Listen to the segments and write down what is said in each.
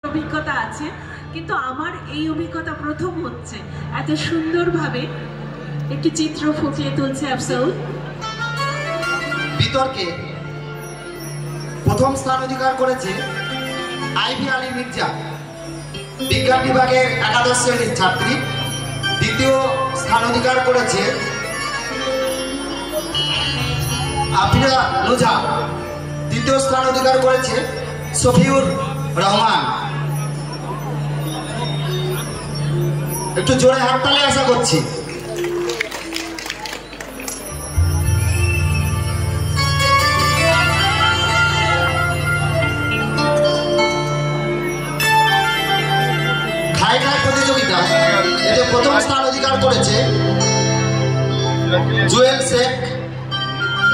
অভিজ্ঞতা আছে, কিন্তু আমার এই অভিজ্ঞতা প্রথম হচ্ছে। এত সুন্দরভাবে একটি চিত্র ফুটিয়ে তুলছে আফসাউল। বিতর্কে প্রথম স্থান অধিকার করেছে আইভি আলী মির্জা, বিজ্ঞান বিভাগের একাদশ শ্রেণীর ছাত্রী। দ্বিতীয় স্থান অধিকার করেছে আফিরা নুজা। তৃতীয় স্থান অধিকার করেছে সফিউর রহমান। একটু জোরে হাততালি আশা করছি। খাই খাই প্রতিযোগিতা এতে প্রথম স্থান অধিকার করেছে জুয়েল শেখ।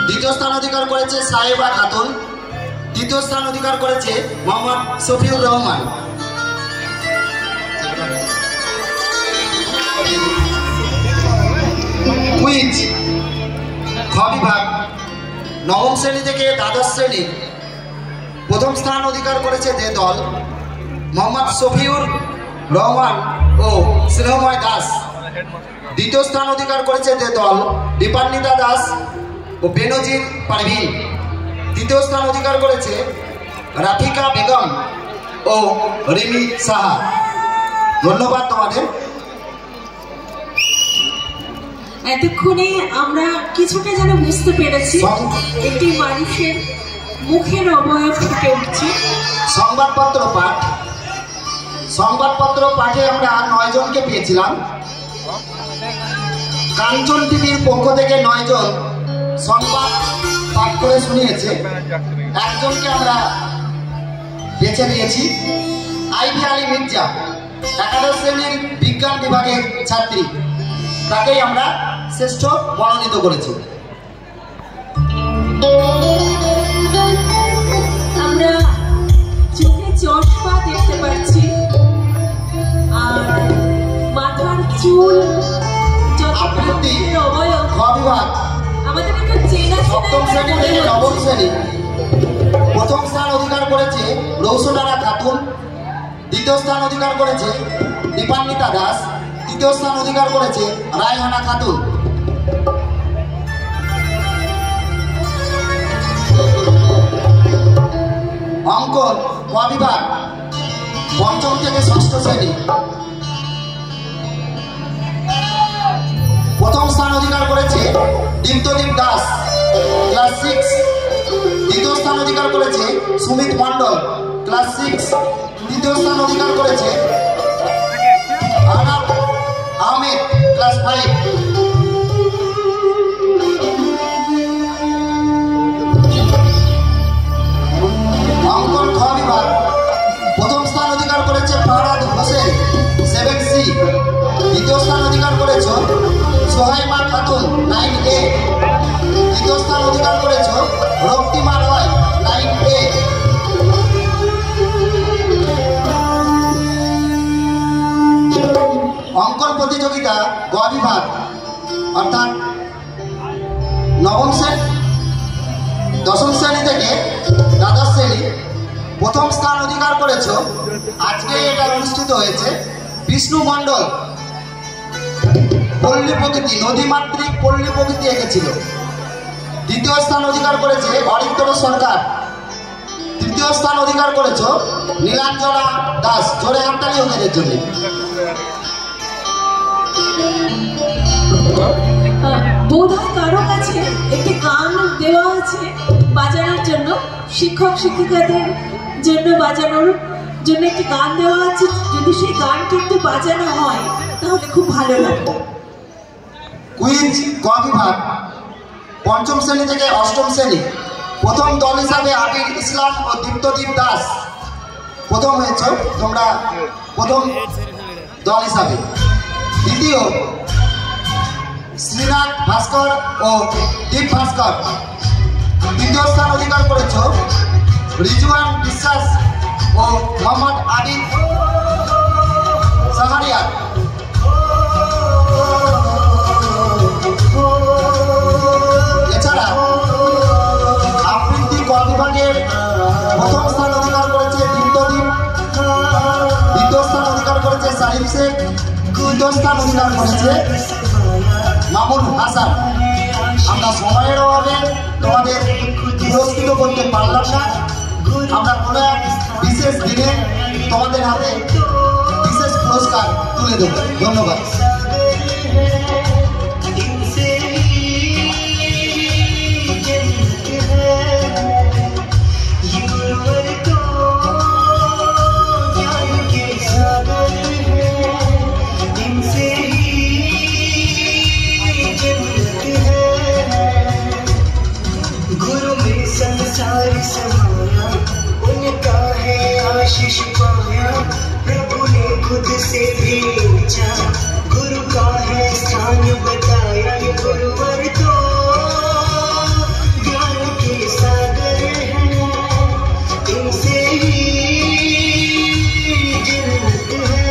দ্বিতীয় স্থান অধিকার করেছে সাহেবা খাতুন। তৃতীয় স্থান অধিকার করেছে মোহাম্মদ সফিউর রহমান। কুইজ খ বিভাগ নবম শ্রেণী থেকে দ্বাদশ শ্রেণী প্রথম স্থান অধিকার করেছে যে দল মোহাম্মদ সফিউর রহমান ও স্নেহময় দাস। দ্বিতীয় স্থান অধিকার করেছে যে দল দীপান্বিতা দাস ও বেনজির পারভিন। তৃতীয় স্থান অধিকার করেছে রাফিকা বেগম ও রিমি সাহা। ধন্যবাদ তোমাদের। এতক্ষণে আমরা কিছুটা যেন বুঝতে পেরেছি একটি মানুষের মুখের অবয়ব ফুটে উঠছে। সংবাদপত্র পাঠে আমরা 9 জনকে পেয়েছিলাম। কাঞ্চন টিভির পক্ষ থেকে 9 জন সংবাদ পাঠ করে শুনিয়েছে। একজনকে আমরা বেছে নিয়েছি, আইভি আলী মির্জা, একাদশ শ্রেণীর বিজ্ঞান বিভাগের ছাত্রী। তাকেই আমরা শ্রেষ্ঠ মনোনীত করেছি। আমরা চোখে চশমা দেখতে পাচ্ছি, আর মাথার চুল, অবয়ব আমাদের একটু চেনা সপ্তম শ্রেণী থেকে নবম শ্রেণী প্রথম স্থান অধিকার করেছে রৌশনারা খাতুন। দ্বিতীয় স্থান অধিকার করেছে দীপান্বিতা দাস। তৃতীয় স্থান অধিকার করেছে রায়হানা খাতুন। অঙ্কন ক বিভাগ পঞ্চম থেকে ষষ্ঠ শ্রেণী প্রথম স্থান অধিকার করেছে দীপ্তদীপ দাস, ক্লাস 6। দ্বিতীয় স্থান অধিকার করেছে সুমিত মণ্ডল, ক্লাস 6। তৃতীয় স্থান অধিকার করেছে আনাব আহমেদ, ক্লাস 5। অঙ্কন খ বিভাগ প্রথম স্থান অধিকার করেছে ফারাদ হোসেন, 7C। দ্বিতীয় স্থান অধিকার করেছে সোহাইমা খাতুন, 9A। তৃতীয় স্থান অধিকার করেছে রক্তিমা রয়, 9A। অঙ্কন প্রতিযোগিতা গ বিভাগ অর্থাৎ দশম শ্রেণী থেকে দ্বাদশ শ্রেণী প্রথম স্থান অধিকার করেছে। আজকে এটা অনুষ্ঠিত হয়েছে বিষ্ণু মণ্ডল। পল্লী প্রকৃতি, নদীমাতৃক পল্লী প্রকৃতি এঁকেছিল। দ্বিতীয় স্থান অধিকার করেছে অরিত্র সরকার। তৃতীয় স্থান অধিকার করেছে নীলাঞ্জনা দাস। জোরে হাততালি হোক এদের জন্য। বোধহয় কারো কাছে একটি গান দেওয়া আছে বাজানোর জন্য, শিক্ষক শিক্ষিকাদের জন্য বাজানোর জন্য একটি গান দেওয়া আছে। যদি সেই গানটি একটু বাজানো হয় তাহলে খুব ভালো লাগবে। কুইজ ক বিভাগ পঞ্চম শ্রেণী থেকে অষ্টম শ্রেণী প্রথম দল হিসাবে আবির ইসলাম ও দীপ্তদীপ দাস প্রথম হয়েছ তোমরা, প্রথম দল হিসাবে। দ্বিতীয় শ্রীনাথ ভাস্কর ও দীপ ভাস্কর। তৃতীয় স্থান অধিকার করেছ রিজওয়ান বিশ্বাস ও মোহাম্মদ আবিদ সাহারিয়া। এছাড়া আবৃত্তি ক বিভাগের প্রথম স্থান অধিকার করেছে দীপ্তদীপ গেমসে দ্বিতীয় স্থান অধিকার করেছে মামুন হাসান। আমরা সময়ের অভাবে তোমাদের পুরস্কৃত করতে পারলাম না। আমরা কোনো এক বিশেষ দিনে তোমাদের হাতে বিশেষ পুরস্কার তুলে দেব। ধন্যবাদ। आशीष पाया प्रभु ने खुद से भी पूछा, गुरु का है स्थान बताया। गुरुवर तो ज्ञान के सागर है, इनसे ही जन्नत है।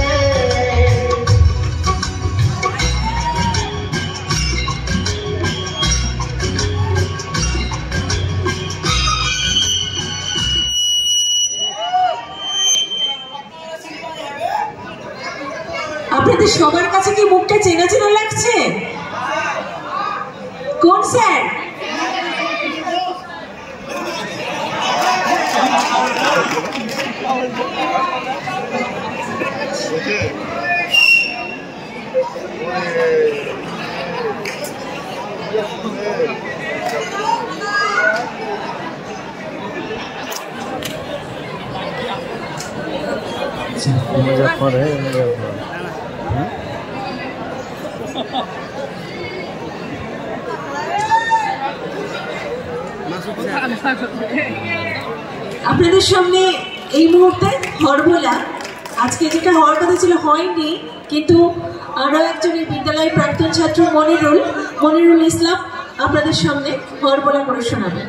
আপনাদের সবার কাছে কি মুখটা চেনা চেনা লাগছে? কোন স্যার? मुजफ्फर है আপনাদের সামনে এই মুহূর্তে হরবোলা, আজকে যেটা হওয়ার কথা ছিল হয়নি, কিন্তু আরও একজনের বিদ্যালয়ের প্রাক্তন ছাত্র মনিরুল ইসলাম আপনাদের সামনে হরবোলা করে শোনাবেন।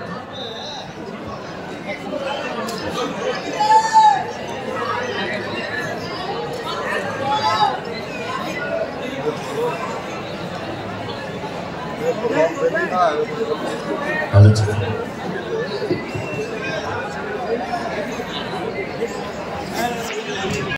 ভালো